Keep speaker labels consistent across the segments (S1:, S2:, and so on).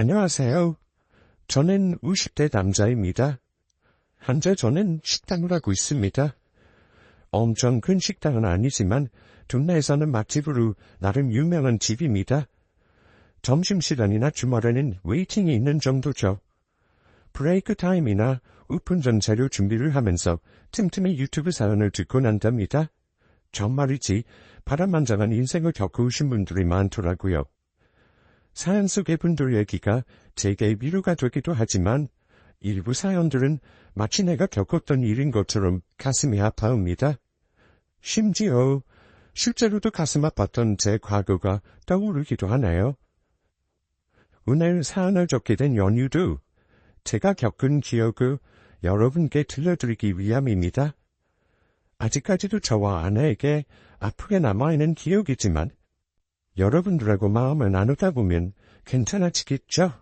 S1: 안녕하세요. 저는 50대 남자입니다. 현재 저는 식당을 하고 있습니다. 엄청 큰 식당은 아니지만 동네에서는 맛집으로 나름 유명한 집입니다. 점심시간이나 주말에는 웨이팅이 있는 정도죠. 브레이크 타임이나 오픈 전 재료 준비를 하면서 틈틈이 유튜브 사연을 듣곤 한답니다. 정말이지 바람만장한 인생을 겪으신 분들이 많더라고요. 사연 속의 분들 얘기가 제게 위로가 되기도 하지만 일부 사연들은 마치 내가 겪었던 일인 것처럼 가슴이 아파옵니다. 심지어 실제로도 가슴 아팠던 제 과거가 떠오르기도 하네요. 오늘 사연을 적게 된 연유도 제가 겪은 기억을 여러분께 들려드리기 위함입니다. 아직까지도 저와 아내에게 아프게 남아있는 기억이지만 여러분들하고 마음을 나누다 보면 괜찮아지겠죠?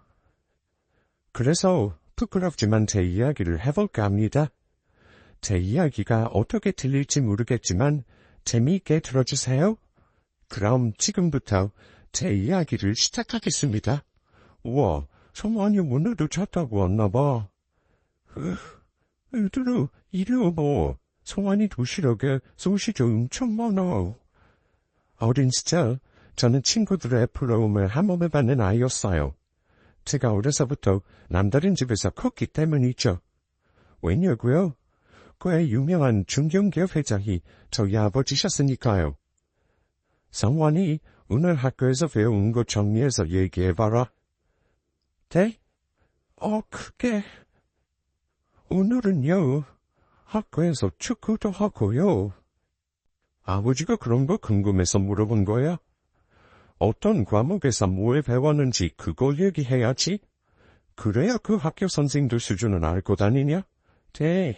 S1: 그래서 부끄럽지만 제 이야기를 해볼까 합니다. 제 이야기가 어떻게 들릴지 모르겠지만 재미있게 들어주세요. 그럼 지금부터 제 이야기를 시작하겠습니다. 우와, 성환이 오늘도 잤다고 왔나봐. 얘들아, 이리 와봐. 성환이 도시락에 소시지 엄청 많아. 어린 시절 저는 친구들의 부러움을 한몸에 받는 아이였어요. 제가 어려서부터 남다른 집에서 컸기 때문이죠. 왜냐고요? 꽤 유명한 중견기업 회장이 저희 아버지셨으니까요. 성환이 오늘 학교에서 배운 거 정리해서 얘기해봐라. 네? 그게... 오늘은요, 학교에서 축구도 하고요. 아버지가 그런 거 궁금해서 물어본 거야? 어떤 과목에서 뭘 배웠는지 그걸 얘기해야지. 그래야 그 학교 선생들 수준은 알고 다니냐? 네.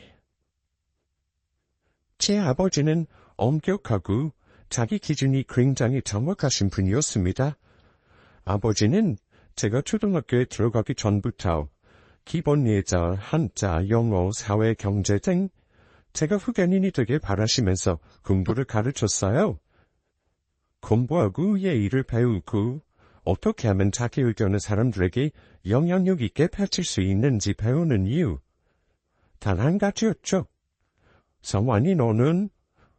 S1: 제 아버지는 엄격하고 자기 기준이 굉장히 정확하신 분이었습니다. 아버지는 제가 초등학교에 들어가기 전부터 기본 예절, 한자, 영어, 사회, 경제 등 제가 흑연인이 되길 바라시면서 공부를 가르쳤어요. 공부하고 예의를 배우고 어떻게 하면 자기 의견을 사람들에게 영향력 있게 펼칠 수 있는지 배우는 이유. 단 한 가지였죠. 성환이 너는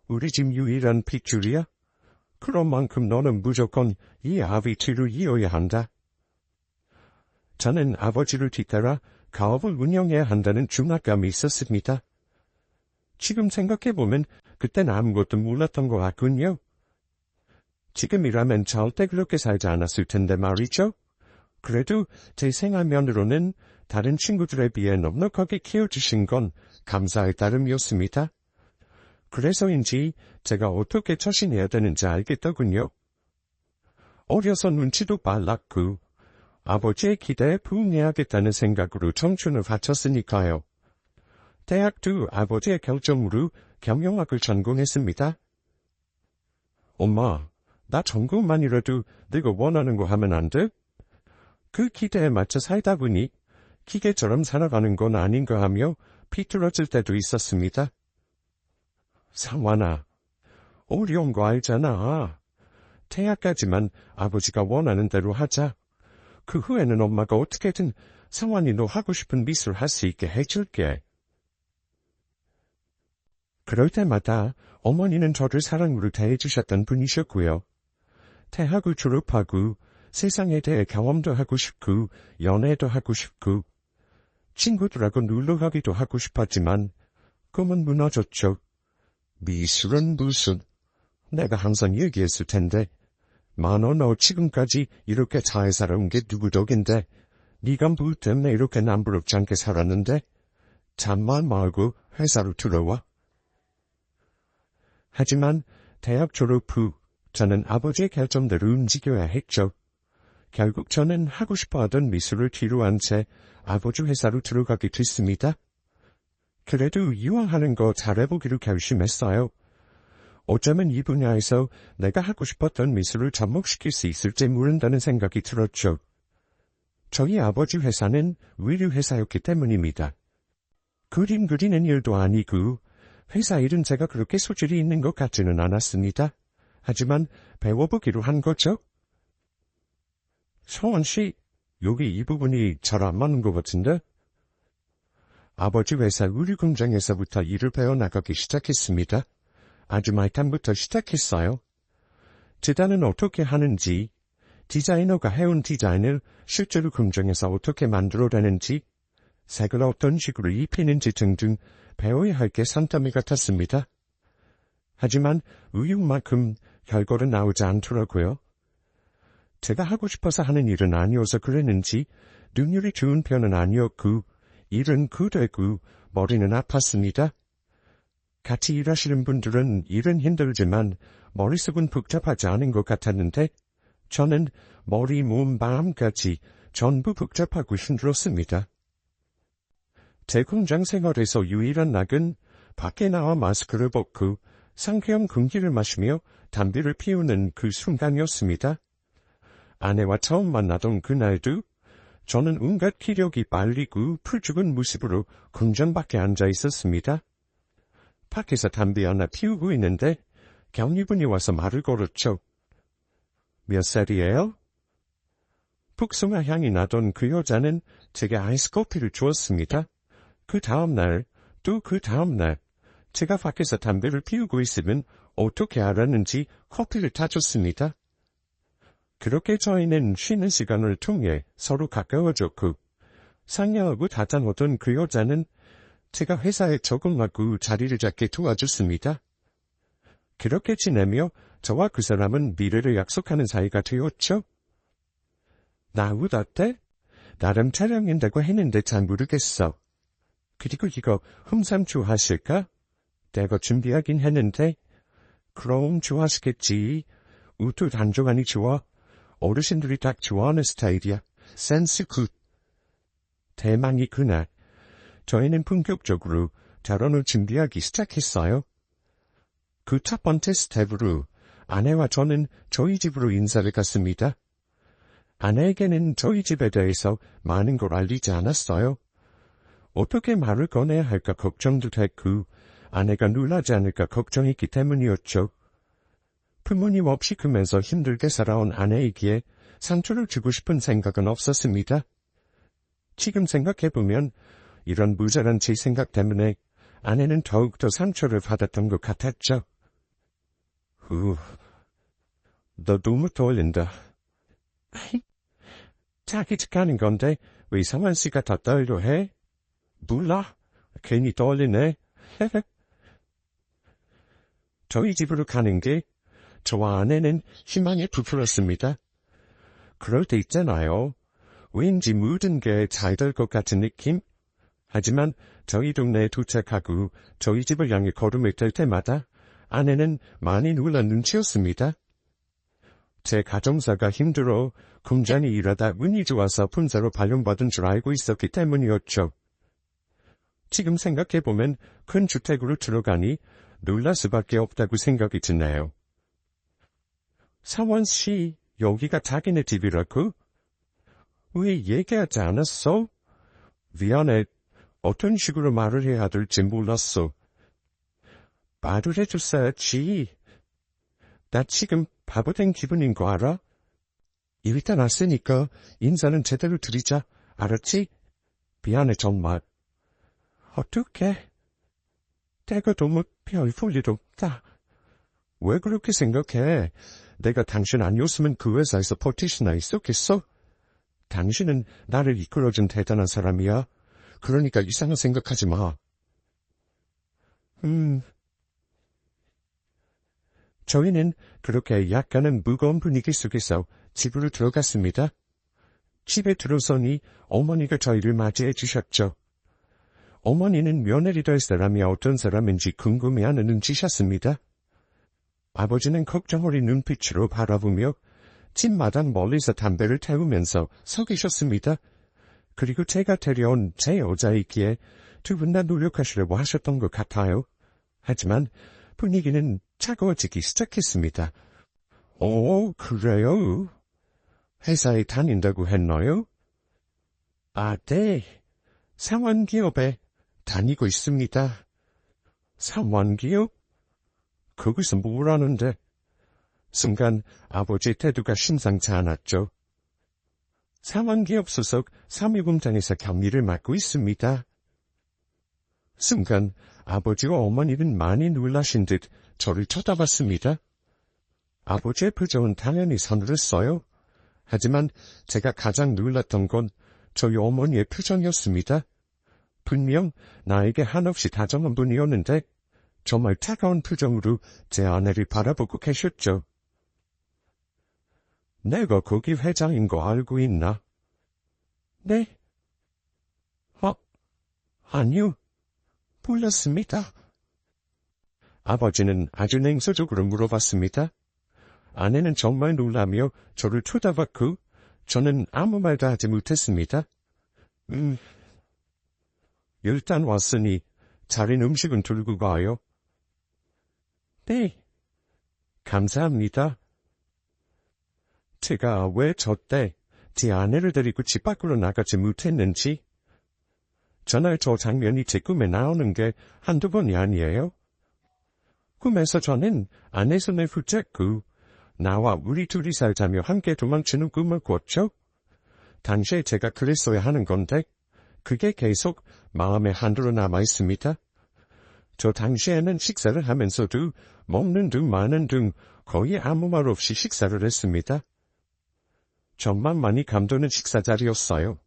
S1: 우리 집 유일한 핏줄이야. 그런 만큼 너는 무조건 이 아비티를 이어야 한다. 저는 아버지를 뒤따라 가업을 운영해야 한다는 중압감이 있었습니다. 지금 생각해보면 그땐 아무것도 몰랐던 것 같군요. 지금이라면 절대 그렇게 살지 않았을 텐데 말이죠. 그래도 제 생활면으로는 다른 친구들에 비해 넉넉하게 키워주신 건 감사의 따름이었습니다. 그래서인지 제가 어떻게 처신해야 되는지 알겠더군요. 어려서 눈치도 빨랐고 아버지의 기대에 부응해야겠다는 생각으로 청춘을 바쳤으니까요. 대학도 아버지의 결정으로 경영학을 전공했습니다. 엄마, 나 전공만이라도 내가 원하는 거 하면 안 돼? 그 기대에 맞춰 살다 보니 기계처럼 살아가는 건 아닌가 하며 비틀어질 때도 있었습니다. 상환아, 어려운 거 알잖아. 대학까지만 아버지가 원하는 대로 하자. 그 후에는 엄마가 어떻게든 상환이 너 하고 싶은 미술 할 수 있게 해줄게. 그럴 때마다 어머니는 저를 사랑으로 대해주셨던 분이셨고요. 대학을 졸업하고 세상에 대해 경험도 하고 싶고 연애도 하고 싶고 친구들하고 놀러가기도 하고 싶었지만 꿈은 무너졌죠. 미술은 무슨... 내가 항상 얘기했을 텐데 만원 너 지금까지 이렇게 잘 살아온 게 누구 덕인데 네가 뭐 때문에 이렇게 남부럽지 않게 살았는데 잠만 말고 회사로 들어와. 하지만 대학 졸업 후 저는 아버지의 결정대로 움직여야 했죠. 결국 저는 하고 싶어하던 미술을 뒤로 한 채 아버지 회사로 들어가게 됐습니다. 그래도 이왕하는 거 잘해보기로 결심했어요. 어쩌면 이 분야에서 내가 하고 싶었던 미술을 접목시킬 수 있을지 모른다는 생각이 들었죠. 저희 아버지 회사는 의류회사였기 때문입니다. 그림 그리는 일도 아니고 회사 일은 제가 그렇게 소질이 있는 것 같지는 않았습니다. 하지만 배워보기로 한 거죠. 성원 씨, 여기 이 부분이 잘 안 맞는 것 같은데? 아버지 회사 의류 공장에서부터 일을 배워나가기 시작했습니다. 아주 말단부터 시작했어요. 재단은 어떻게 하는지, 디자이너가 해온 디자인을 실제로 공장에서 어떻게 만들어내는지, 색을 어떤 식으로 입히는지 등등 배워야 할 게 산더미 같았습니다. 하지만 의욕만큼 결과는 나오지 않더라고요. 제가 하고 싶어서 하는 일은 아니어서 그랬는지 능률이 좋은 편은 아니었고 일은 그대고 머리는 아팠습니다. 같이 일하시는 분들은 일은 힘들지만 머릿속은 복잡하지 않은 것 같았는데 저는 머리, 몸, 마음까지 전부 복잡하고 힘들었습니다. 제 공장 생활에서 유일한 낙은 밖에 나와 마스크를 벗고 상쾌한 공기를 마시며 담배를 피우는 그 순간이었습니다. 아내와 처음 만나던 그날도 저는 온갖 기력이 빨리고 풀죽은 모습으로 공장 밖에 앉아 있었습니다. 밖에서 담배 하나 피우고 있는데 경리분이 와서 말을 걸었죠. 몇 살이에요? 복숭아 향이 나던 그 여자는 제게 아이스 커피를 주었습니다. 그 다음날, 또 그 다음날, 제가 밖에서 담배를 피우고 있으면 어떻게 알았는지 커피를 타줬습니다. 그렇게 저희는 쉬는 시간을 통해 서로 가까워졌고, 상냥하고 다정하던 그 여자는 제가 회사에 적응하고 자리를 잡게 도와줬습니다. 그렇게 지내며 저와 그 사람은 미래를 약속하는 사이가 되었죠. 나우 어때? 나름 촬영인다고 했는데 잘 모르겠어. 그리고 이거 흠삼 좋아하실까? 내가 준비하긴 했는데. 그럼 좋아하시겠지. 우도 단조하니 좋아. 어르신들이 딱 좋아하는 스타일이야. 센스 굿. 대망이 그날, 저희는 본격적으로 결혼을 준비하기 시작했어요. 그 첫 번째 스텝으로 아내와 저는 저희 집으로 인사를 갔습니다. 아내에게는 저희 집에 대해서 많은 걸 알리지 않았어요. 어떻게 말을 꺼내야 할까 걱정도 됐고 아내가 놀라지 않을까 걱정했기 때문이었죠. 부모님 없이 크면서 힘들게 살아온 아내이기에 상처를 주고 싶은 생각은 없었습니다. 지금 생각해보면 이런 무자란 제 생각 때문에 아내는 더욱더 상처를 받았던 것 같았죠. 너 너무 떨린다. 자기 척하는 건데 왜 상환 씨가 더 떨려 해? 몰라. 괜히 떨리네. 저희 집으로 가는 게 저와 아내는 희망에 부풀었습니다. 그럴 때 있잖아요. 왠지 모든 게 잘 될 것 같은 느낌? 하지만 저희 동네에 도착하고 저희 집을 향해 걸음을 뗄 때마다 아내는 많이 놀란 눈치였습니다. 제 가정사가 힘들어 공장에 일하다 운이 좋아서 분사로 발령받은 줄 알고 있었기 때문이었죠. 지금 생각해보면 큰 주택으로 들어가니 놀랄 수밖에 없다고 생각이 드네요. 사원 씨, 여기가 자기네 집이라고? 왜 얘기하지 않았어? 미안해. 어떤 식으로 말을 해야 될지 몰랐어. 말을 해줬어야지. 나 지금 바보 된 기분인 거 알아? 일단 왔으니까 인사는 제대로 드리자. 알았지? 미안해 정말. 어떡해? 내가 너무 별 볼 일 없다. 왜 그렇게 생각해? 내가 당신 아니었으면 그 회사에서 버틸 수나 있었겠어? 당신은 나를 이끌어준 대단한 사람이야. 그러니까 이상한 생각하지 마. 저희는 그렇게 약간은 무거운 분위기 속에서 집으로 들어갔습니다. 집에 들어서니 어머니가 저희를 맞이해 주셨죠. 어머니는 며느리 될 사람이 어떤 사람인지 궁금해하는 눈치셨습니다. 아버지는 걱정 어린 눈빛으로 바라보며 집마당 멀리서 담배를 태우면서 서 계셨습니다. 그리고 제가 데려온 제 여자이기에 두 분 다 노력하시려고 하셨던 것 같아요. 하지만 분위기는 차가워지기 시작했습니다. 그래요? 회사에 다닌다고 했나요? 아, 네. 상환기업에 다니고 있습니다. 상환기업? 거기서 뭘 하는데? 순간 아버지 태도가 심상치 않았죠. 상황기업 소속 사무공장에서 경리를 맡고 있습니다. 순간 아버지와 어머니는 많이 놀라신 듯 저를 쳐다봤습니다. 아버지의 표정은 당연히 서늘했어요. 하지만 제가 가장 놀랐던 건 저희 어머니의 표정이었습니다. 분명 나에게 한없이 다정한 분이었는데 정말 차가운 표정으로 제 아내를 바라보고 계셨죠. 내가 거기 회장인 거 알고 있나? 네? 아니요. 몰랐습니다. 아버지는 아주 냉소적으로 물어봤습니다. 아내는 정말 놀라며 저를 쳐다봤고 저는 아무 말도 하지 못했습니다. 일단 왔으니 자린 음식은 들고 가요. 네. 감사합니다. 제가 왜 저 때 제 아내를 데리고 집 밖으로 나가지 못했는지, 전날 저 장면이 제 꿈에 나오는 게 한두 번이 아니에요. 꿈에서 저는 아내 손을 붙잡고 나와 우리 둘이 살자며 함께 도망치는 꿈을 꿨죠. 당시에 제가 그랬어야 하는 건데 그게 계속 마음에 한도로 남아있습니다. 저 당시에는 식사를 하면서도 먹는 둥 마는 둥 거의 아무 말 없이 식사를 했습니다. 정말 많이 감도는 식사 자리였어요.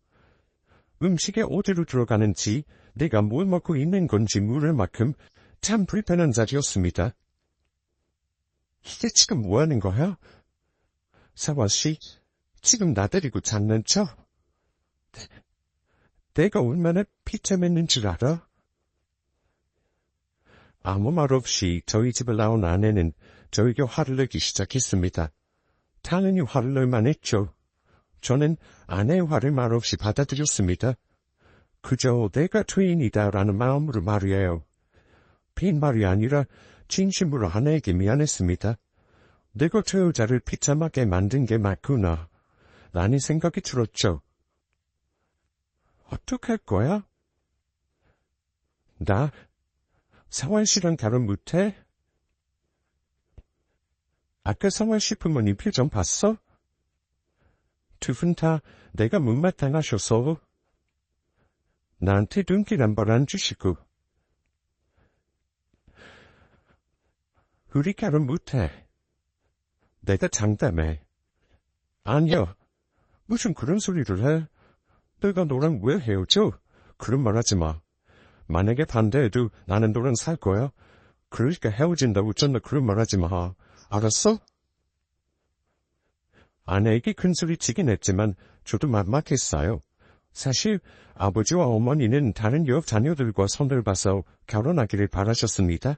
S1: 음식에 어디로 들어가는지 내가 뭘 먹고 있는 건지 물을 만큼 참 불편한 자리였습니다. 이게 지금 뭐 하는 거야? 사와씨, 지금 나 데리고 장난쳐? 내가 얼마나 피tem했는 줄 알아? 아무 말 없이 저희 집을 나온 아내는 저에게 화를 내기 시작했습니다. 당연히 화를 낼만 했죠. 저는 아내의 화를 말없이 받아들였습니다. 그저 내가 죄인이다라는 마음으로 말이에요. 빈말이 아니라 진심으로 아내에게 미안했습니다. 내가 저 여자를 비참하게 만든 게 맞구나. 라는 생각이 들었죠. 어떡할 거야? 나 상환 씨랑 결혼 못해? 아까 상환 씨 부모님 표정 봤어? 두 분 다 내가 못마땅하셔서 나한테 눈길 한 번 안 주시고. 우리 결혼 못해. 내가 장담해. 아니요. 무슨 그런 소리를 해? 내가 너랑 왜 헤어져? 그런 말 하지 마. 만약에 반대해도 나는 너랑 살 거야. 그러니까 헤어진다고 전날 그런 말 하지 마. 알았어? 아내에게 큰소리 치긴 했지만 저도 막막했어요. 사실 아버지와 어머니는 다른 옆 자녀들과 손을 봐서 결혼하기를 바라셨습니다.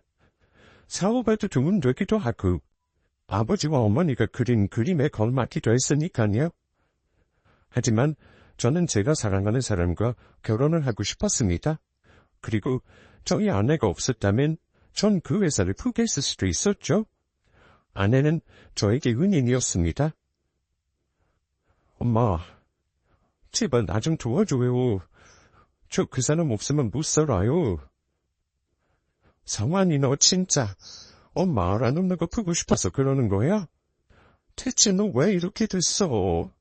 S1: 사업에도 도움 되기도 하고 아버지와 어머니가 그린 그림에 걸맞기도 했으니까요. 하지만 저는 제가 사랑하는 사람과 결혼을 하고 싶었습니다. 그리고 저희 아내가 없었다면 전 그 회사를 포기했을 수도 있었죠. 아내는 저에게 은인이었습니다. 엄마, 제발 나 좀 도와줘요. 저 그 사람 없으면 못 살아요. 성환이 너 진짜 엄마 알아놓는 거 보고 싶어서 그러는 거야? 대체 너 왜 이렇게 됐어?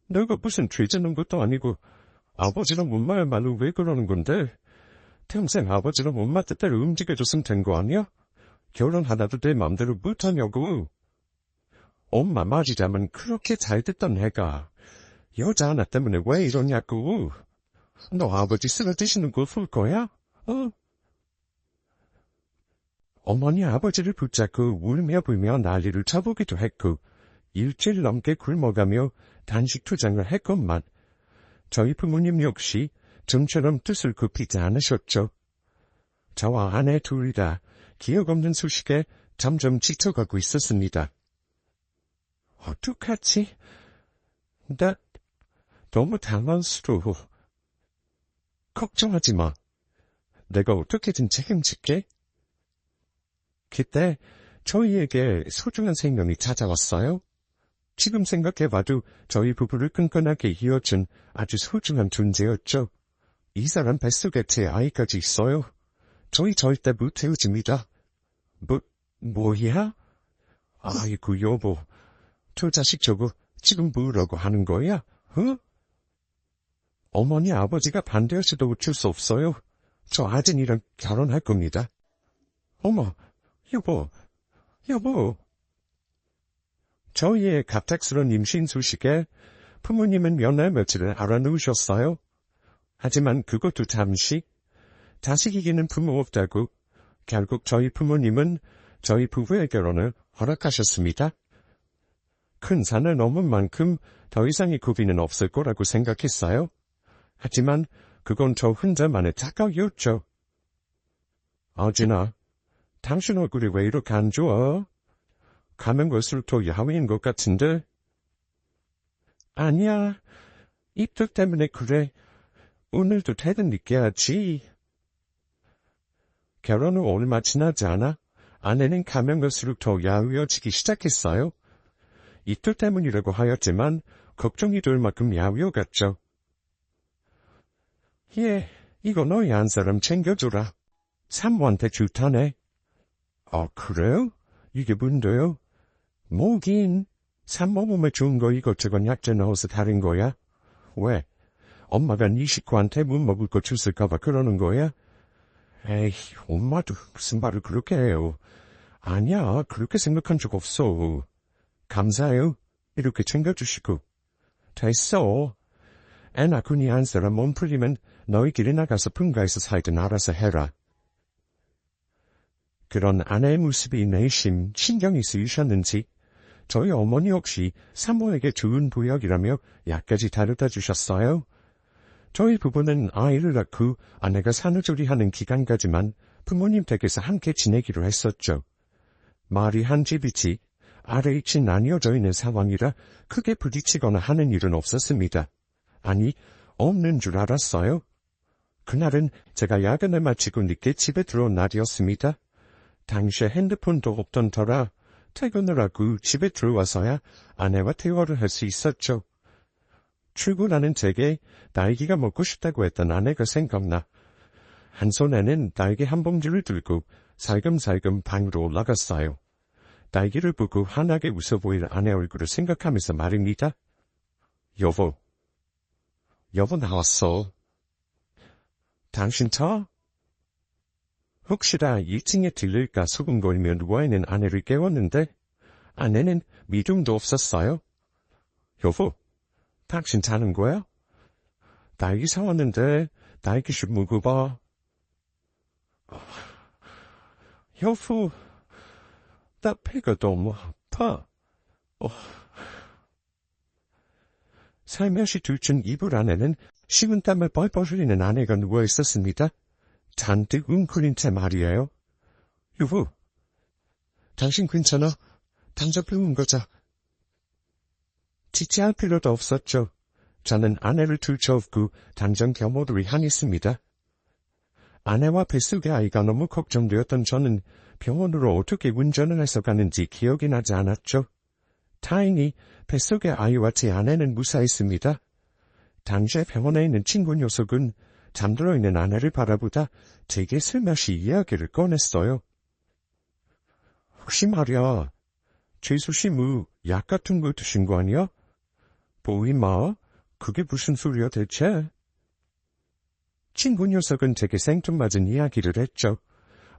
S1: 내가 무슨 죄 짓는 것도 아니고 아버지랑 못 말할 말로 왜 그러는 건데? 평생 아버지랑 엄마 뜻대로 움직여줬으면 된 거 아니야? 결혼 하나도 내 맘대로 못하냐고. 엄마 말이자면 그렇게 잘 됐던 애가 여자 하나 때문에 왜 이러냐고. 너 아버지 쓰러지시는 거 볼 거야? 어머니 아버지를 붙잡고 울며 불며 난리를 쳐보기도 했고 일주일 넘게 굶어가며 단식 투정을 했건만 저희 부모님 역시 좀처럼 뜻을 굽히지 않으셨죠. 저와 아내 둘이 다 기억 없는 소식에 점점 지쳐가고 있었습니다. 어떡하지? 나 너무 당황스러워. 걱정하지 마. 내가 어떻게든 책임질게. 그때 저희에게 소중한 생명이 찾아왔어요. 지금 생각해봐도 저희 부부를 끈끈하게 이어준 아주 소중한 존재였죠. 이 사람 뱃속에 제 아이까지 있어요. 저희 절대 못 헤어집니다. 뭐야? 아이고 여보, 저 자식 저거 지금 뭐라고 하는 거야? 어? 어머니 아버지가 반대하셔도 어쩔 수 없어요. 저 아진이랑 결혼할 겁니다. 어머, 여보. 저희의 갑작스런 임신 소식에 부모님은 몇 날 며칠을 알아놓으셨어요. 하지만 그것도 잠시 자식이기는 부모 없다고 결국 저희 부모님은 저희 부부의 결혼을 허락하셨습니다. 큰 산을 넘은 만큼 더 이상의 고비는 없을 거라고 생각했어요. 하지만 그건 저 혼자만의 착각이었죠. 아진아, 당신 얼굴이 왜 이렇게 안 좋아? 가면 갈수록 더 야위인 것 같은데? 아니야, 입덧 때문에 그래. 오늘도 퇴근 늦게 하지. 결혼 후 얼마 지나지 않아 아내는 가면 갈수록 더 야위어지기 시작했어요. 입덧 때문이라고 하였지만 걱정이 될 만큼 야위어갔죠. 이거 너희 한 사람 챙겨줘라. 산모한테 좋다네. 그래요? 이게 뭔데요? 뭐긴, 산모 몸에 좋은 거 이것저것 약재 넣어서 다른 거야? 왜? 엄마가 네 식구한테 못 먹을 거 줬을까봐 그러는 거야? 에이, 엄마도 무슨 말을 그렇게 해요. 아니야, 그렇게 생각한 적 없어. 감사해요. 이렇게 챙겨주시고. 됐어. 애 낳고 한 사람 몸 풀리면 너희끼리 나가서 분가해서 살든 알아서 해라. 그런 아내의 모습이 내심 신경이 쓰이셨는지 저희 어머니 혹시 산모에게 좋은 보약이라며 약까지 다루다 주셨어요. 저희 부부는 아이를 낳고 아내가 산후조리하는 기간까지만 부모님 댁에서 함께 지내기로 했었죠. 말이 한 집이지 RH 나뉘어져 있는 상황이라 크게 부딪히거나 하는 일은 없었습니다. 아니, 없는 줄 알았어요. 그날은 제가 야근을 마치고 늦게 집에 들어온 날이었습니다. 당시에 핸드폰도 없던 터라 퇴근을 하고 집에 들어와서야 아내와 대화를 할 수 있었죠. 출근하는 제게 딸기가 먹고 싶다고 했던 아내가 생각나 한 손에는 딸기 한 봉지를 들고 살금살금 방으로 올라갔어요. 딸기를 보고 환하게 웃어 보일 아내 얼굴을 생각하면서 말입니다. 여보 나왔어. 당신 차? 혹시나 1층에 들릴까 소금거리며 누워있는 아내를 깨웠는데 아내는 미움도 없었어요. 여보, 당신 자는 거야? 딸기 사왔는데 딸기 좀 먹어봐. 여보, 나 배가 너무 아파. 살며시 들춘 이불 안에는 식은땀을 뻘뻘 흘리는 아내가 누워있었습니다. 잔뜩 웅크린 채 말이에요. 여보, 당신 괜찮아? 당장 병원 가자. 지체할 필요도 없었죠. 저는 아내를 들쳐업고 당장 경호를 향했습니다. 아내와 뱃속의 아이가 너무 걱정되었던 저는 병원으로 어떻게 운전을 해서 가는지 기억이 나지 않았죠. 다행히 뱃속의 아이와 제 아내는 무사했습니다. 당시에 병원에 있는 친구 녀석은 잠들어 있는 아내를 바라보다 제게 슬며시 이야기를 꺼냈어요. 혹시 말이야, 재수 씨 약 같은 거 드신 거 아니야? 뭐 임마, 그게 무슨 소리야 대체? 친구 녀석은 제게 생뚱맞은 이야기를 했죠.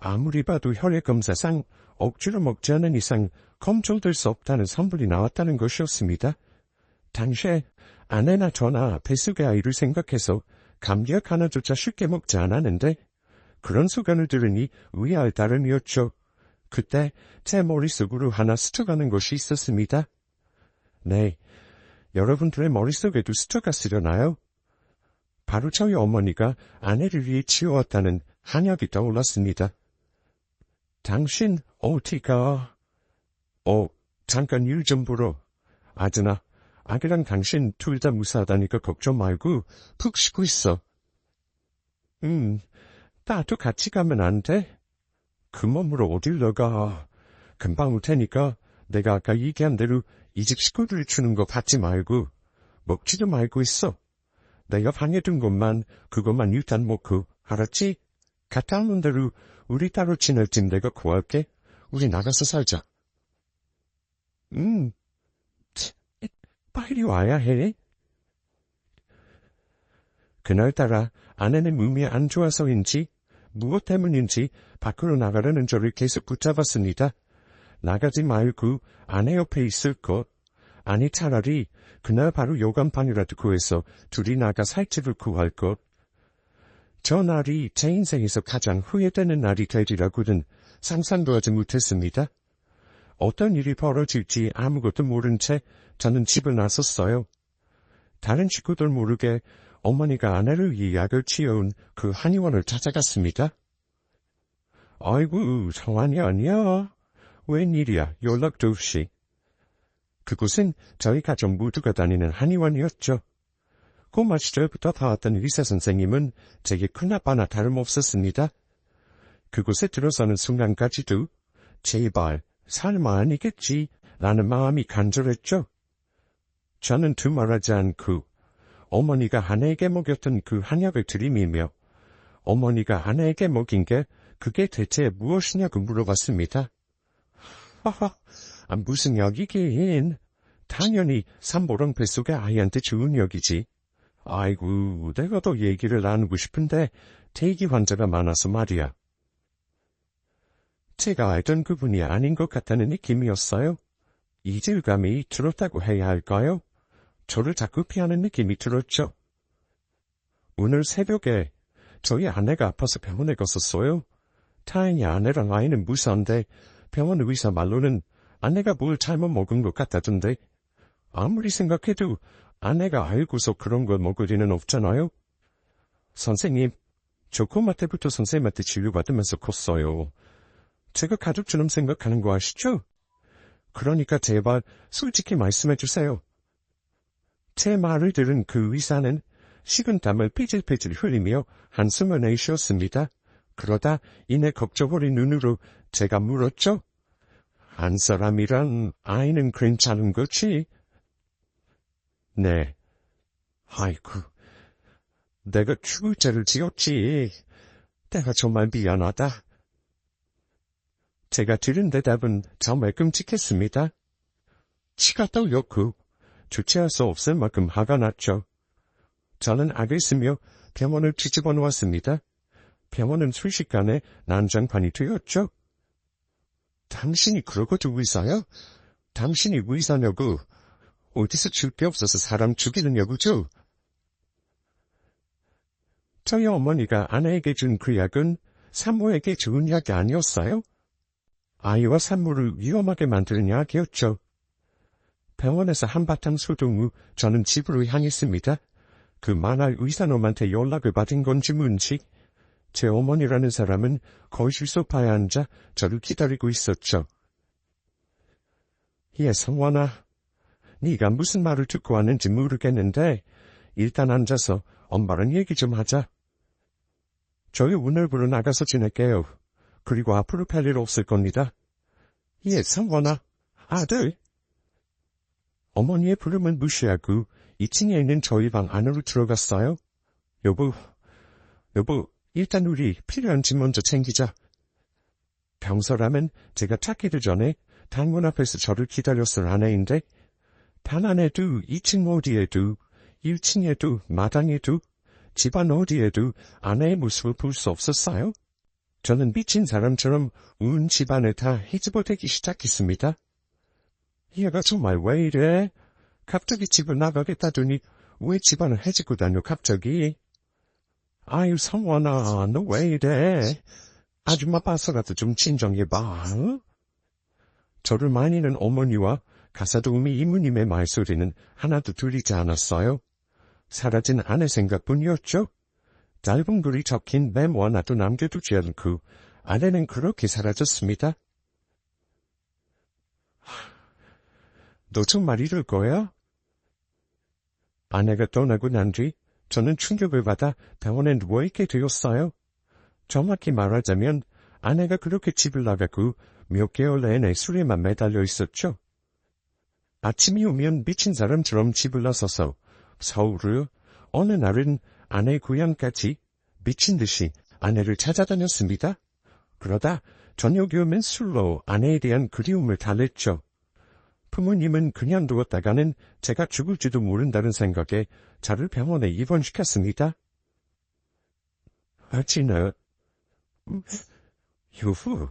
S1: 아무리 봐도 혈액검사상 억지로 먹지 않은 이상 검출될 수 없다는 선물이 나왔다는 것이었습니다. 당시에 아내나 저나 뱃속의 아이를 생각해서 감기약 하나조차 쉽게 먹지 않았는데 그런 소간을 들으니 의아할 따름이었죠. 그때 제 머릿속으로 하나 스쳐가는 것이 있었습니다. 네, 여러분들의 머릿속에도 스쳐갔으려나요? 바로 저희 어머니가 아내를 위해 치워왔다는 한약이 떠올랐습니다. 당신 어디가? 잠깐 일 좀 보러. 아드나, 아기랑 당신 둘 다 무사하다니까 걱정 말고 푹 쉬고 있어. 나도 같이 가면 안 돼? 그 몸으로 어딜 나가. 금방 올 테니까 내가 아까 얘기한 대로 이 집 식구들 주는 거 받지 말고 먹지도 말고 있어. 내가 방에 둔 그것만 일단 먹고, 알았지? 갔다 오는 대로 우리 따로 지낼 집 내가 구할게. 우리 나가서 살자. 빨리 와야 해. 그날따라 아내는 몸이 안 좋아서인지 무엇 때문인지 밖으로 나가려는 저를 계속 붙잡았습니다. 나가지 말고 아내 옆에 있을 것. 아니 차라리 그날 바로 요강판이라도 구해서 둘이 나가 살집을 구할 것. 저 날이 제 인생에서 가장 후회되는 날이 되리라고는 상상도 하지 못했습니다. 어떤 일이 벌어질지 아무것도 모른 채 저는 집을 나섰어요. 다른 식구들 모르게 어머니가 아내를 위해 약을 치어온 그 한의원을 찾아갔습니다. 아이고, 성환이 아니야. 웬일이야, 연락도 없이. 그곳은 저희 가족 모두가 다니는 한의원이었죠. 꼬마 시절부터 봐왔던 의사 선생님은 제게 큰아빠나 다름없었습니다. 그곳에 들어서는 순간까지도 제발 설마 아니겠지 라는 마음이 간절했죠. 저는 두말하지 않고 어머니가 아내에게 먹였던 그 한약을 들이밀며 어머니가 아내에게 먹인 게 그게 대체 무엇이냐고 물어봤습니다. 하하, 무슨 약이긴. 당연히 삼보랑 뱃속의 아이한테 좋은 약이지. 아이고, 내가 더 얘기를 나누고 싶은데 대기 환자가 많아서 말이야. 제가 알던 그분이 아닌 것 같다는 느낌이었어요. 이질감이 들었다고 해야 할까요? 저를 자꾸 피하는 느낌이 들었죠. 오늘 새벽에 저희 아내가 아파서 병원에 갔었어요. 다행히 아내랑 아이는 무사한데 병원 의사 말로는 아내가 뭘 잘못 먹은 것 같다던데 아무리 생각해도 아내가 알고서 그런 걸 먹을 리는 없잖아요. 선생님, 저 고마 때부터 선생님한테 진료받으면서 컸어요. 제가 가족처럼 생각하는 거 아시죠? 그러니까 제발 솔직히 말씀해 주세요. 제 말을 들은 그 의사는 식은땀을 삐질삐질 흘리며 한숨을 내쉬었습니다. 그러다 이내 걱정어린 눈으로 제가 물었죠. 한 사람이란 아이는 괜찮은 거지? 네. 아이고, 내가 죽을 죄를 지었지. 내가 정말 미안하다. 제가 들은 대답은 정말 끔찍했습니다. 치가 떨렸고 주체할 수 없을 만큼 화가 났죠. 저는 악을 쓰며 병원을 뒤집어 놓았습니다. 병원은 순식간에 난장판이 되었죠. 당신이 그러고도 의사야? 당신이 의사냐고? 어디서 줄 게 없어서 사람 죽이느냐고죠? 저희 어머니가 아내에게 준 그 약은 산모에게 좋은 약이 아니었어요? 아이와 산모를 위험하게 만드는 약이었죠. 병원에서 한바탕 소동 후 저는 집으로 향했습니다. 그 만할 의사놈한테 연락을 받은 건지 뭔지 제 어머니라는 사람은 거실 소파에 앉아 저를 기다리고 있었죠. 예, 성환아. 네가 무슨 말을 듣고 왔는지 모르겠는데 일단 앉아서 엄마랑 얘기 좀 하자. 저희 오늘부로 나가서 지낼게요. 그리고 앞으로 별일 없을 겁니다. 예, 성환아. 아들. 어머니의 부름을 무시하고 2층에 있는 저희 방 안으로 들어갔어요. 여보, 일단 우리 필요한 짐 먼저 챙기자. 병서라면 제가 찾기도 전에 당문 앞에서 저를 기다렸을 아내인데 단 안에도 2층 어디에도 1층에도 마당에도 집안 어디에도 아내의 모습을 볼 수 없었어요. 저는 미친 사람처럼 온 집안을 다 헤집어대기 시작했습니다. 얘가 정말 왜 이래? 갑자기 집을 나가겠다더니 왜 집안을 헤집고 다녀 갑자기? 아유 성원아 너 왜 이래? 아줌마 봐서라도 좀 진정해봐. 어? 저를 말리는 어머니와 가사도우미 이모님의 말소리는 하나도 들리지 않았어요. 사라진 아내 생각뿐이었죠. 짧은 글이 적힌 메모 하나도 남겨두지 않고 아내는 그렇게 사라졌습니다. 너 정말 이럴 거야? 아내가 떠나고 난 뒤 저는 충격을 받아 병원에 누워있게 되었어요. 정확히 말하자면 아내가 그렇게 집을 나가고 몇 개월 내내 술에만 매달려 있었죠. 아침이 오면 미친 사람처럼 집을 나서서 서울을 어느 날은 아내 고향까지 미친 듯이 아내를 찾아다녔습니다. 그러다 저녁이 오면 술로 아내에 대한 그리움을 달랬죠. 부모님은 그냥 두었다가는 제가 죽을지도 모른다는 생각에 저를 병원에 입원시켰습니다. 어찌나, 여보,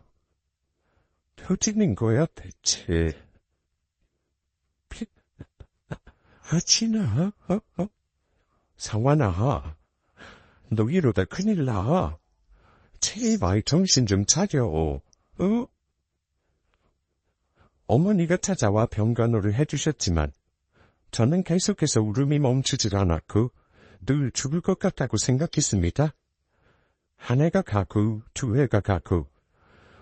S1: 어찌는 거야 대체? 어찌나, 상환아, 너 이러다 큰일 나. 제발 정신 좀 차려, 어머니가 찾아와 병간호를 해주셨지만 저는 계속해서 울음이 멈추질 않았고 늘 죽을 것 같다고 생각했습니다. 한 해가 가고 두 해가 가고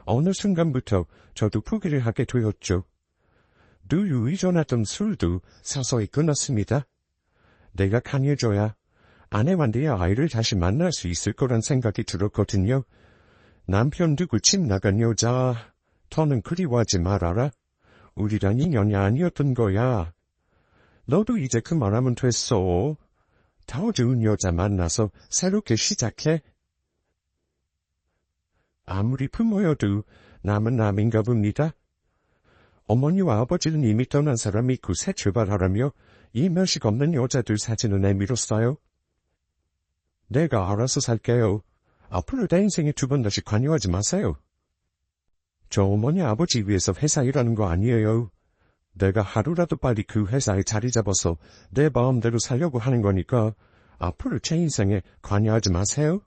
S1: 어느 순간부터 저도 포기를 하게 되었죠. 늘 의존하던 술도 서서히 끊었습니다. 내가 강해져야 아내와 내 아이를 다시 만날 수 있을 거란 생각이 들었거든요. 남편 두고 집 나간 여자, 더는 그리워하지 말아라. 우리랑 인연이 아니었던 거야. 너도 이제 그만하면 됐어. 더 좋은 여자 만나서 새롭게 시작해. 아무리 부모여도 남은 남인가 봅니다. 어머니와 아버지는 이미 떠난 사람이 그 새 출발하라며 이 면식 없는 여자들 사진을 내밀었어요. 내가 알아서 살게요. 앞으로 내 인생에 두 번 다시 관여하지 마세요. 저 어머니 아버지 위해서 회사 일하는 거 아니에요. 내가 하루라도 빨리 그 회사에 자리 잡아서 내 마음대로 살려고 하는 거니까 앞으로 제 인생에 관여하지 마세요.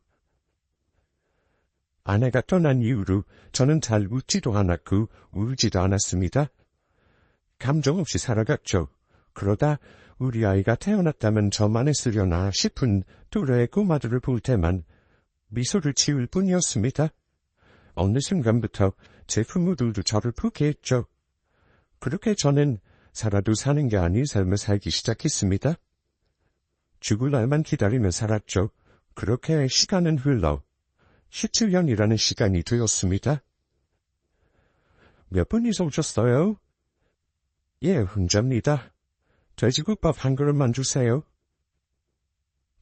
S1: 아내가 떠난 이후로 저는 잘 웃지도 않았고 울지도 않았습니다. 감정 없이 살아갔죠. 그러다 우리 아이가 태어났다면 저만 했으려나 싶은 또래의 꼬마들을 볼 때만 미소를 지을 뿐이었습니다. 어느 순간부터 제 부모들도 저를 포기했죠. 그렇게 저는 살아도 사는 게 아닌 삶을 살기 시작했습니다. 죽을 날만 기다리며 살았죠. 그렇게 시간은 흘러 17년이라는 시간이 되었습니다. 몇 분이서 오셨어요? 예, 혼자입니다. 돼지국밥 한 그릇만 주세요.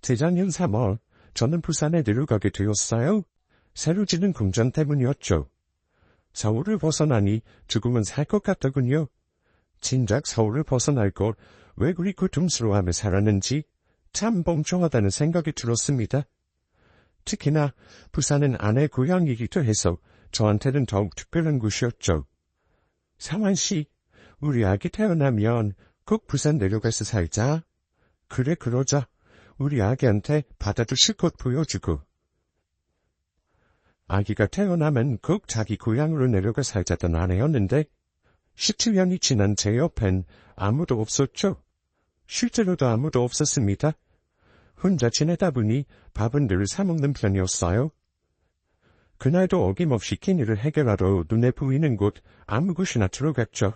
S1: 재작년 3월 저는 부산에 내려가게 되었어요. 새로 지는 공장 때문이었죠. 서울을 벗어나니 조금은 살 것 같더군요. 진작 서울을 벗어날 걸 왜 그리 고통스러워하며 살았는지 참 멍청하다는 생각이 들었습니다. 특히나 부산은 아내 고향이기도 해서 저한테는 더욱 특별한 곳이었죠. 상환씨, 우리 아기 태어나면 꼭 부산 내려가서 살자. 그래 그러자. 우리 아기한테 바다도 실컷 보여주고. 아기가 태어나면 꼭 자기 고향으로 내려가 살자던 아내였는데 17년이 지난 제 옆엔 아무도 없었죠. 실제로도 아무도 없었습니다. 혼자 지내다 보니 밥은 늘 사먹는 편이었어요. 그날도 어김없이 끼니를 해결하러 눈에 보이는 곳 아무 곳이나 들어갔죠.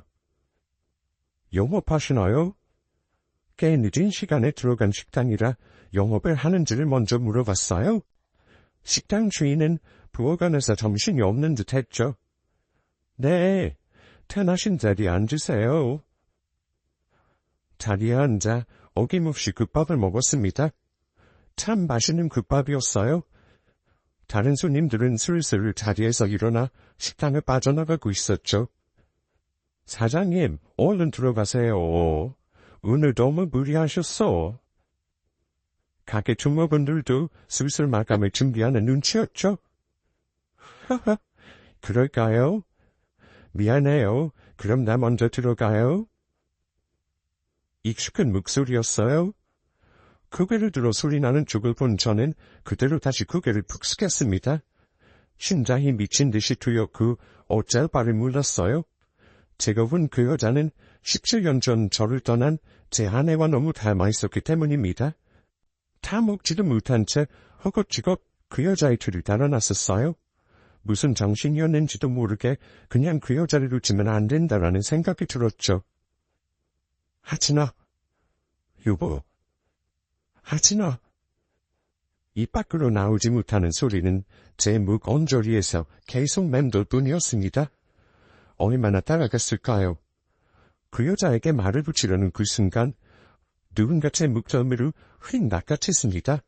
S1: 영업하시나요? 꽤 늦은 시간에 들어간 식당이라 영업을 하는지를 먼저 물어봤어요. 식당 주인은 부엌안에서 정신이 없는 듯 했죠. 네, 편하신 자리에 앉으세요. 자리에 앉아 어김없이 국밥을 먹었습니다. 참 맛있는 국밥이었어요. 다른 손님들은 슬슬 자리에서 일어나 식당을 빠져나가고 있었죠. 사장님, 얼른 들어가세요. 오늘 너무 무리하셨어. 가게 주모분들도 슬슬 마감을 준비하는 눈치였죠. 하하, 그럴까요? 미안해요. 그럼 나 먼저 들어가요. 익숙한 목소리였어요. 고개를 들어 소리나는 쪽을 본 저는 그대로 다시 고개를 푹 숙였습니다. 심장이 미친 듯이 두렵고 어쩔 바를 몰랐어요. 제가 본 그 여자는 17년 전 저를 떠난 제 아내와 너무 닮아 있었기 때문입니다. 다 먹지도 못한 채 허겁지겁 그 여자의 뒤를 따라났었어요. 무슨 정신이었는지도 모르게 그냥 그 여자를 놓치면 안 된다라는 생각이 들었죠. 하진아, 여보, 하진아. 입 밖으로 나오지 못하는 소리는 제 목 언저리에서 계속 맴돌 뿐이었습니다. 얼마나 따라갔을까요? 그 여자에게 말을 붙이려는 그 순간 누군가 제 목덜미를 휙 낚아챘습니다.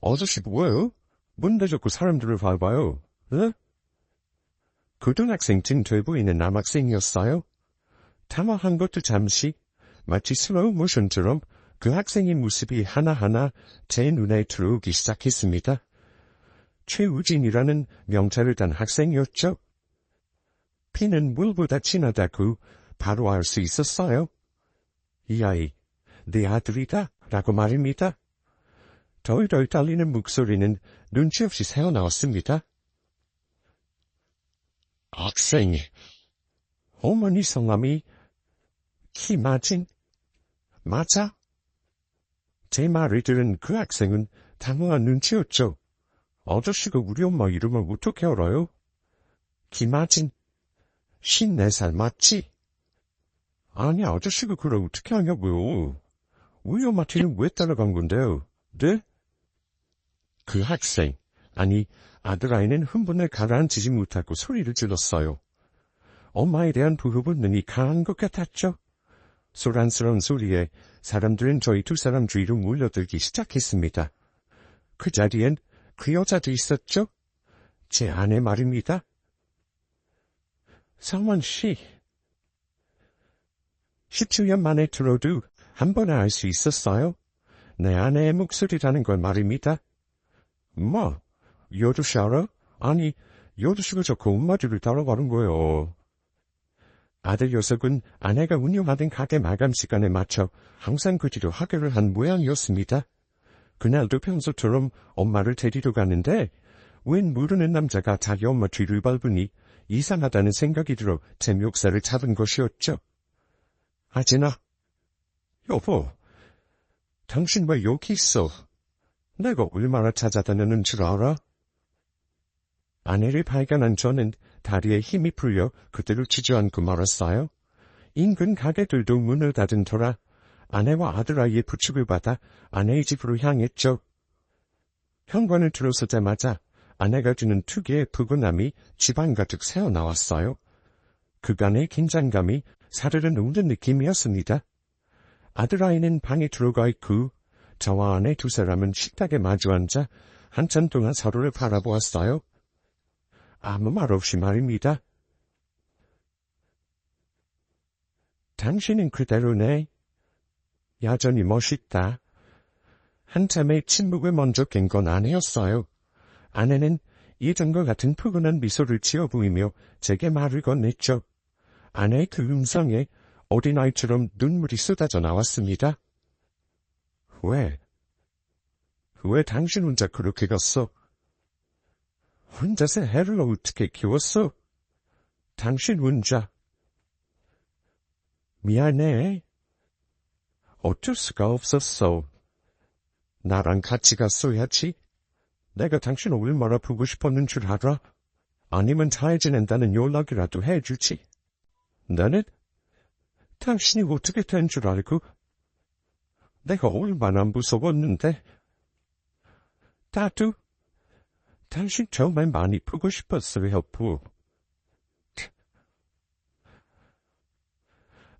S1: 아저씨 뭐예요? 문 대잡고 사람들을 밟아요. 에? 고등학생 등 돼 보이는 남학생이었어요. 담화한 것도 잠시 마치 슬로우 모션처럼 그 학생의 모습이 하나하나 제 눈에 들어오기 시작했습니다. 최우진이라는 명찰을 단 학생이었죠. 피는 물보다 진하다고 바로 알 수 있었어요. 이 아이, 내 아들이다 라고 말입니다. 덜덜 떨리는 목소리는 눈치 없이 새어나왔습니다. 학생, 어머니 성함이 김아진, 맞아? 제 말을 들은 그 학생은 당황한 눈치였죠. 아저씨가 우리 엄마 이름을 어떻게 알아요? 김아진, 54살 맞지? 아니, 아저씨가 그걸 어떻게 아냐고요? 우리 엄마 뒤는 왜 따라간 건데요? 네? 그 학생, 아니 아들아이는 흥분을 가라앉히지 못하고 소리를 질렀어요. 엄마에 대한 보호 본능이 강한 것 같았죠. 소란스러운 소리에 사람들은 저희 두 사람 주위로 몰려들기 시작했습니다. 그 자리엔 그 여자도 있었죠? 제 아내 말입니다. 성원 씨, 17년 만에 들어도 한 번에 알 수 있었어요. 내 아내의 목소리라는 걸 말입니다. 뭐, 여도씨 알아? 아니, 여도씨가 자꾸 엄마들을 따라가는 거예요. 아들 녀석은 아내가 운영하던 가게 마감 시간에 맞춰 항상 그 뒤로 하교를 한 모양이었습니다. 그날도 평소처럼 엄마를 데리러 가는데 웬 모르는 남자가 자기 엄마 뒤를 밟으니 이상하다는 생각이 들어 제 멱살을 잡은 것이었죠. 아진아, 여보, 당신 왜 여기 있어? 내가 얼마나 찾아다니는 줄 알아? 아내를 발견한 저는 다리에 힘이 풀려 그대로 주저앉고 말았어요. 인근 가게들도 문을 닫은 터라 아내와 아들아이의 부축을 받아 아내의 집으로 향했죠. 현관을 들어서자마자 아내가 주는 특유의 푸근함이 집안 가득 새어나왔어요. 그간의 긴장감이 사르르 녹는 느낌이었습니다. 아들아이는 방에 들어가 있고 저와 아내 두 사람은 식탁에 마주 앉아 한참 동안 서로를 바라보았어요. 아무 말 없이 말입니다. 당신은 그대로네. 여전히 멋있다. 한참의 침묵을 먼저 깬 건 아내였어요. 아내는 예전과 같은 푸근한 미소를 지어 보이며 제게 말을 건넸죠. 아내의 그 음성에 어린아이처럼 눈물이 쏟아져 나왔습니다. 왜 당신 혼자 그렇게 갔어? 혼자서 애를 어떻게 키웠어? 당신 혼자. 미안해. 어쩔 수가 없었어. 나랑 같이 갔어야지. 내가 당신 얼마나 보고 싶었는 줄 알아? 아니면 잘 지낸다는 연락이라도 해주지. 나는 당신이 어떻게 된 줄 알고 내가 얼마나 무서웠는데. 나도 당신 정말 많이 보고 싶었어요, 여보.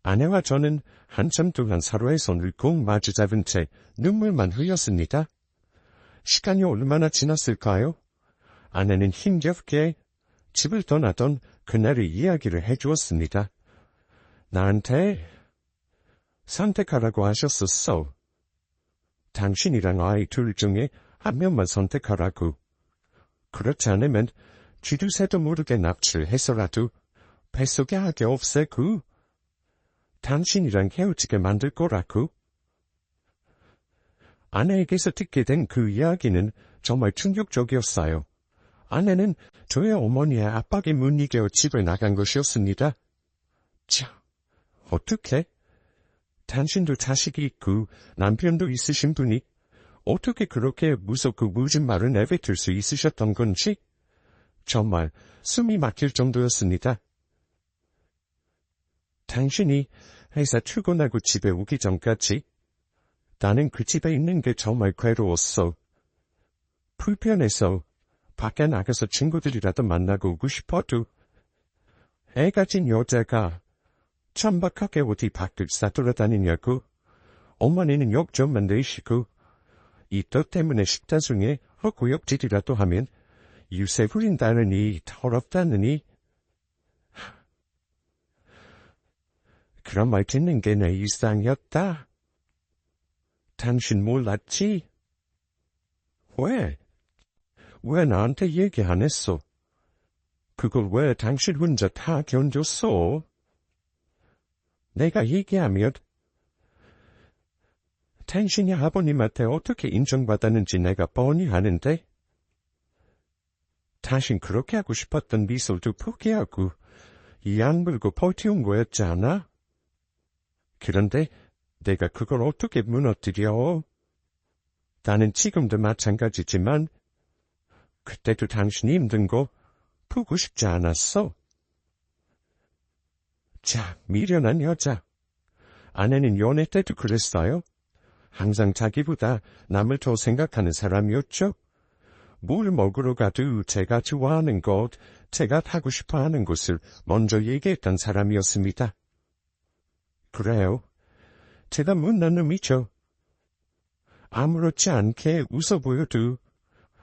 S1: 아내와 저는 한참 동안 서로의 손을 꼭 마주 잡은 채 눈물만 흘렸습니다. 시간이 얼마나 지났을까요? 아내는 힘겹게 집을 떠나던 그날의 이야기를 해주었습니다. 나한테 선택하라고 하셨었어. 당신이랑 아이 둘 중에 한 명만 선택하라고. 그렇지 않으면 쥐두새도 모르게 납치를 해서라도 뱃속에 하게 없애고 당신이랑 헤어지게 만들 거라고. 아내에게서 듣게 된 그 이야기는 정말 충격적이었어요. 아내는 저의 어머니의 압박에 못 이겨 집을 나간 것이었습니다. 참, 어떻게? 당신도 자식이 있고 남편도 있으신 분이 어떻게 그렇게 무섭고 무진 말을 내뱉을 수 있으셨던 건지 정말 숨이 막힐 정도였습니다. 당신이 회사 출근하고 집에 오기 전까지 나는 그 집에 있는 게 정말 괴로웠어. 불편해서 밖에 나가서 친구들이라도 만나고 오고 싶어도 애 가진 여자가 천박하게 어디 밖을 싸돌아다니냐고. 어머니는 욕 좀만 내시고 이 떡 때문에 식단중에 헛구역질이라도 하면 유세 부린다느니 더럽다느니. 그런 말 듣는 게 내 일상이었다. 당신 몰랐지? 왜? 왜 나한테 얘기 안 했어? 그걸 왜 당신 혼자 다 견뎠어? 내가 얘기하면 당신이 아버님한테 어떻게 인정받았는지 내가 뻔히 아는데? 당신 그렇게 하고 싶었던 미술도 포기하고 이 악물고 버텨온 거였잖아? 그런데 내가 그걸 어떻게 무너뜨려? 나는 지금도 마찬가지지만 그때도 당신이 힘든 거 보고 싶지 않았어. 자, 미련한 여자. 아내는 연애 때도 그랬어요. 항상 자기보다 남을 더 생각하는 사람이었죠. 뭘 먹으러 가도 제가 좋아하는 것, 제가 하고 싶어하는 것을 먼저 얘기했던 사람이었습니다. 그래요. 제가 못난 놈이죠. 아무렇지 않게 웃어 보여도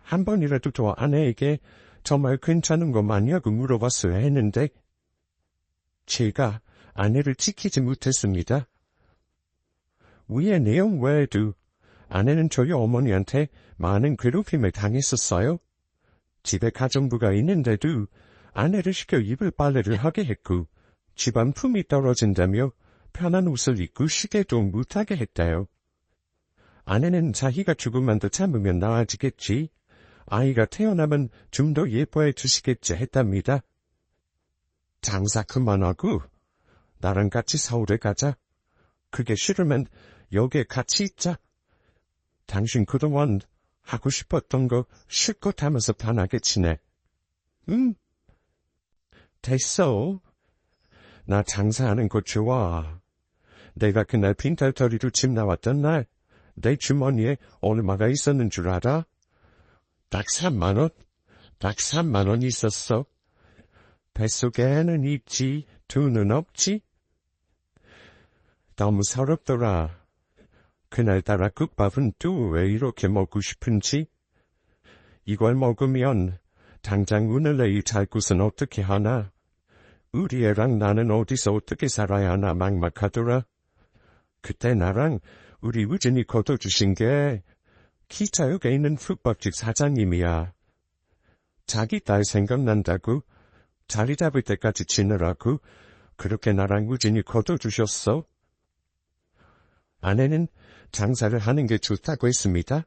S1: 한 번이라도 더 아내에게 정말 괜찮은 거 맞냐고 물어봤어야 했는데 제가 아내를 지키지 못했습니다. 위의 내용 외에도 아내는 저희 어머니한테 많은 괴롭힘을 당했었어요. 집에 가정부가 있는데도 아내를 시켜 이불 빨래를 하게 했고 집안 품이 떨어진다며 편한 옷을 입고 쉬게도 못하게 했대요. 아내는 자기가 조금만 더 참으면 나아지겠지. 아이가 태어나면 좀 더 예뻐해 주시겠지 했답니다. 장사 그만하고 나랑 같이 서울에 가자. 그게 싫으면 여기에 같이 있자. 당신 그동안 하고 싶었던 거 실컷 하면서 편하게 지내. 응? 됐어. 나 장사하는 거 좋아. 내가 그날 빈털터리로 집 나왔던 날 내 주머니에 얼마가 있었는 줄 알아? 딱 3만 원? 딱 3만 원 있었어. 뱃속에는 있지, 돈은 없지? 너무 서럽더라. 그날따라 국밥은 또 왜 이렇게 먹고 싶은지? 이걸 먹으면 당장 오늘 내일 잘 곳은 어떻게 하나? 우리 애랑 나는 어디서 어떻게 살아야 하나 막막하더라. 그때 나랑 우리 우진이 거둬주신 게 기차역에 있는 국밥집 사장님이야. 자기 딸 생각난다고 자리 잡을 때까지 지느라고 그렇게 나랑 우진이 거둬주셨어. 아내는 장사를 하는 게 좋다고 했습니다.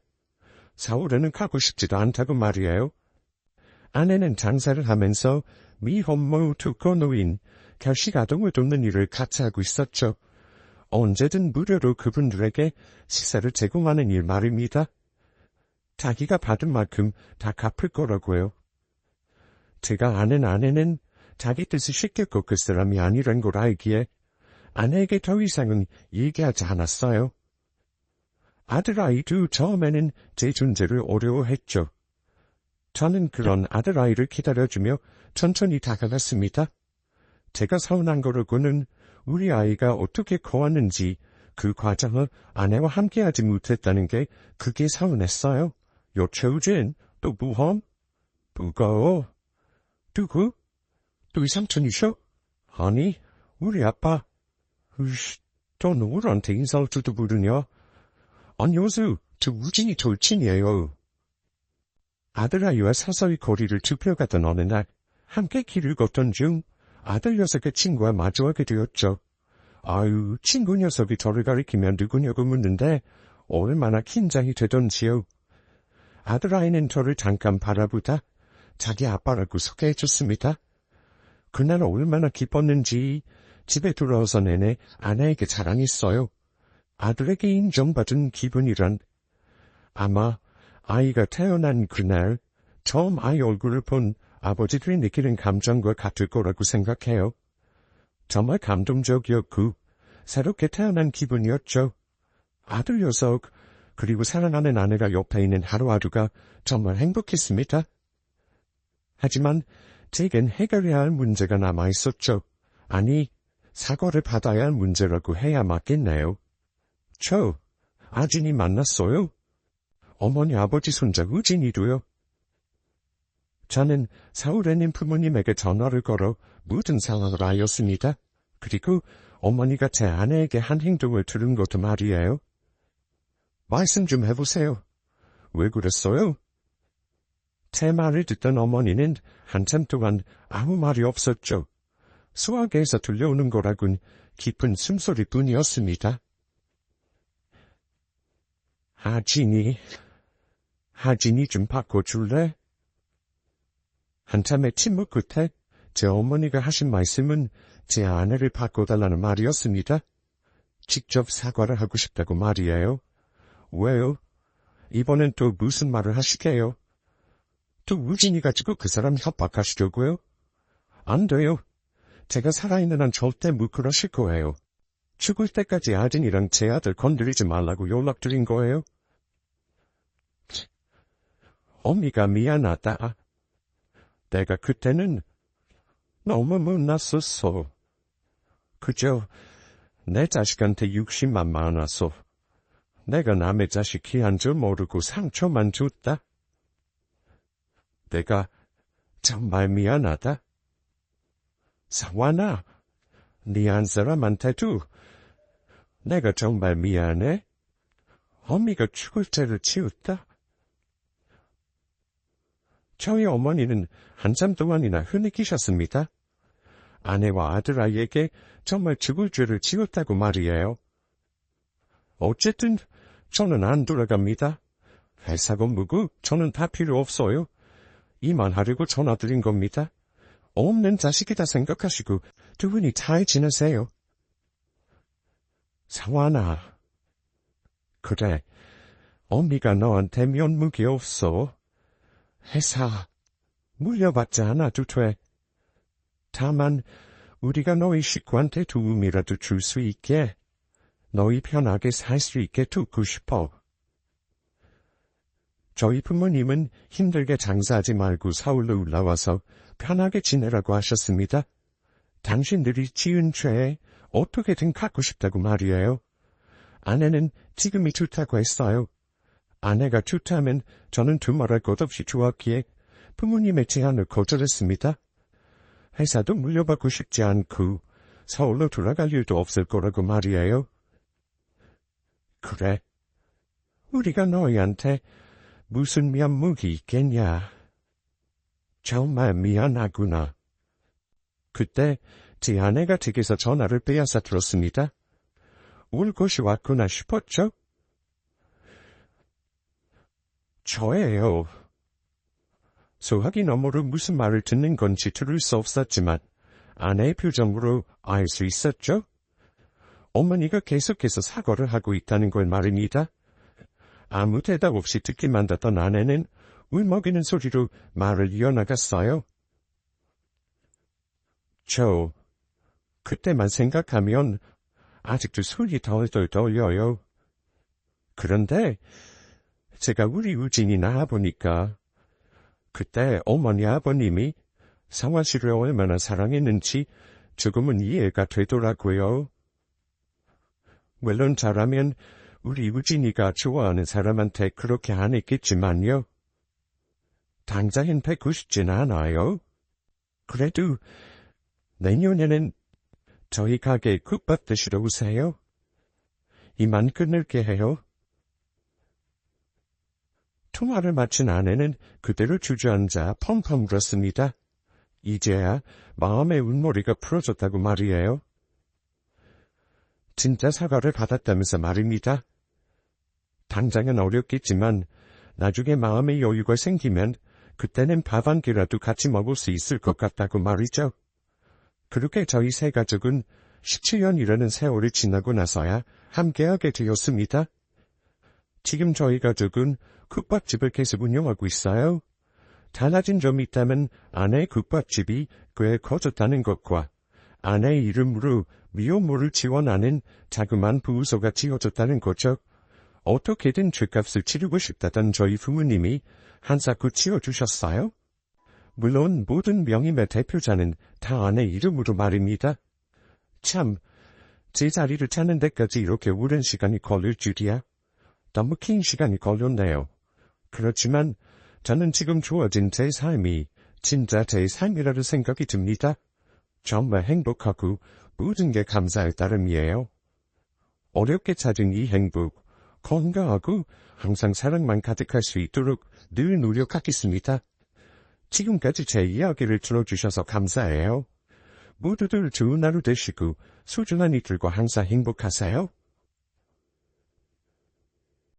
S1: 서울에는 가고 싶지도 않다고 말이에요. 아내는 장사를 하면서 미혼모 독거노인, 결식아동을 돕는 일을 같이 하고 있었죠. 언제든 무료로 그분들에게 식사를 제공하는 일 말입니다. 자기가 받은 만큼 다 갚을 거라고요. 제가 아는 아내는 자기 뜻을 쉽게 꺾을 사람이 아니란 걸 알기에 아내에게 더 이상은 얘기하지 않았어요. 아들아이도 처음에는 제 존재를 어려워했죠. 저는 그런 아들아이를 기다려주며 천천히 다가갔습니다. 제가 서운한 거로고는 우리 아이가 어떻게 커왔는지 그 과정을 아내와 함께하지 못했다는 게 그게 서운했어요. 여채우진 또 무험? 무거워. 누구? 또 이 삼촌이셔? 아니, 우리 아빠. 으씨, 또 누구한테 인사를 두두 부르냐? 안녕하세요. 저 우진이 절친이에요. 아들아이와 서서히 거리를 좁혀가던 어느 날 함께 길을 걷던 중 아들 녀석의 친구와 마주하게 되었죠. 아유, 친구 녀석이 저를 가리키며 누구냐고 묻는데 얼마나 긴장이 되던지요. 아들아이는 저를 잠깐 바라보다 자기 아빠라고 소개해줬습니다. 그날 얼마나 기뻤는지 집에 돌아와서 내내 아내에게 자랑했어요. 아들에게 인정받은 기분이란 아마 아이가 태어난 그날 처음 아이 얼굴을 본 아버지들이 느끼는 감정과 같을 거라고 생각해요. 정말 감동적이었고 새롭게 태어난 기분이었죠. 아들 녀석 그리고 사랑하는 아내가 옆에 있는 하루하루가 정말 행복했습니다. 하지만 제겐 해결해야 할 문제가 남아있었죠. 아니, 사과를 받아야 할 문제라고 해야 맞겠네요. 저 아진이 만났어요. 어머니 아버지 손자 우진이도요. 저는 서울에 있는 부모님에게 전화를 걸어 모든 상황을 알렸습니다. 그리고 어머니가 제 아내에게 한 행동을 들은 것도 말이에요. 말씀 좀 해보세요. 왜 그랬어요? 제 말을 듣던 어머니는 한참 동안 아무 말이 없었죠. 수화기에서 들려오는 거라곤 깊은 숨소리뿐이었습니다. 하진이 좀 바꿔줄래? 한참의 침묵 끝에 제 어머니가 하신 말씀은 제 아내를 바꿔달라는 말이었습니다. 직접 사과를 하고 싶다고 말이에요. 왜요? 이번엔 또 무슨 말을 하시게요? 또 우진이 가지고 그 사람 협박하시려고요? 안 돼요. 제가 살아있는 한 절대 못 그러실 거예요. 죽을 때까지 아진이랑 제 아들 건드리지 말라고 연락드린 거예요. 어미가 미안하다. 내가 그때는 너무 못났었어. 그저 내 자식한테 욕심만 많아서 내가 남의 자식 귀한 줄 모르고 상처만 줬다. 내가 정말 미안하다. 사완아, 네 한 사람한테도 내가 정말 미안해. 어미가 죽을 죄를 지었다. 저희 어머니는 한참 동안이나 흐느끼셨습니다. 아내와 아들아이에게 정말 죽을 죄를 지었다고 말이에요. 어쨌든 저는 안 돌아갑니다. 회사고 뭐고 저는 다 필요 없어요. 이만 하려고 전화드린 겁니다. 없는 자식이다 생각하시고 두 분이 잘 지내세요. 사완아. 그래, 어미가 너한테 면목이 없어. 회사 물려받지 않아도 돼. 다만 우리가 너희 식구한테 도움이라도 줄 수 있게, 너희 편하게 살 수 있게 돕고 싶어. 저희 부모님은 힘들게 장사하지 말고 서울로 올라와서 편하게 지내라고 하셨습니다. 당신들이 지은 죄에 어떻게든 갖고 싶다고 말이에요. 아내는 지금이 좋다고 했어요. 아내가 좋다면 저는 두말할 것 없이 좋았기에 부모님의 제안을 거절했습니다. 회사도 물려받고 싶지 않고 서울로 돌아갈 일도 없을 거라고 말이에요. 그래, 우리가 너희한테 무슨 면목이 있겠냐. 정말 미안하구나. 그때 제 아내가 댁에서 전화를 빼앗아 들었습니다. 올 것이 왔구나 싶었죠? 저예요. 소화기 너머로 무슨 말을 듣는 건지 들을 수 없었지만 아내의 표정으로 알 수 있었죠? 어머니가 계속해서 사과를 하고 있다는 걸 말입니다. 아무 대답 없이 듣기만 했던 아내는 울먹이는 소리로 말을 이어나갔어요. 저 그때만 생각하면 아직도 손이 덜덜 떨려요. 그런데 제가 우리 우진이 낳아보니까 그때 어머니 아버님이 상화 씨를 얼마나 사랑했는지 조금은 이해가 되더라고요. 물론 저라면 우리 우진이가 좋아하는 사람한테 그렇게 안 했겠지만요. 당장엔 뵙고 싶진 않아요. 그래도 내년에는 저희 가게에 국밥 드시러 오세요. 이만 끊을게 해요. 통화를 마친 아내는 그대로 주저앉아 펑펑 울었습니다. 이제야 마음의 운머리가 풀어졌다고 말이에요. 진짜 사과를 받았다면서 말입니다. 당장은 어렵겠지만 나중에 마음의 여유가 생기면 그때는 밥 한 끼라도 같이 먹을 수 있을 것 같다고 말이죠. 그렇게 저희 세 가족은 17년이라는 세월이 지나고 나서야 함께하게 되었습니다. 지금 저희 가족은 국밥집을 계속 운영하고 있어요. 달라진 점이 있다면 아내의 국밥집이 꽤 커졌다는 것과 아내의 이름으로 미혼모를 지원하는 자그마한 부부소가 지어졌다는 거죠. 어떻게든 죗값을 치르고 싶다던 저희 부모님이 한사코 지어주셨어요. 물론 모든 명의의 대표자는 다 아내 이름으로 말입니다. 참, 제 자리를 찾는 데까지 이렇게 오랜 시간이 걸릴 줄이야. 너무 긴 시간이 걸렸네요. 그렇지만 저는 지금 주어진 제 삶이 진짜 제 삶이라는 생각이 듭니다. 정말 행복하고 모든 게 감사할 따름이에요. 어렵게 찾은 이 행복, 건강하고 항상 사랑만 가득할 수 있도록 늘 노력하겠습니다. 지금까지 제 이야기를 들어주셔서 감사해요. 모두들 좋은 하루 되시고 소중한 이들과 항상 행복하세요.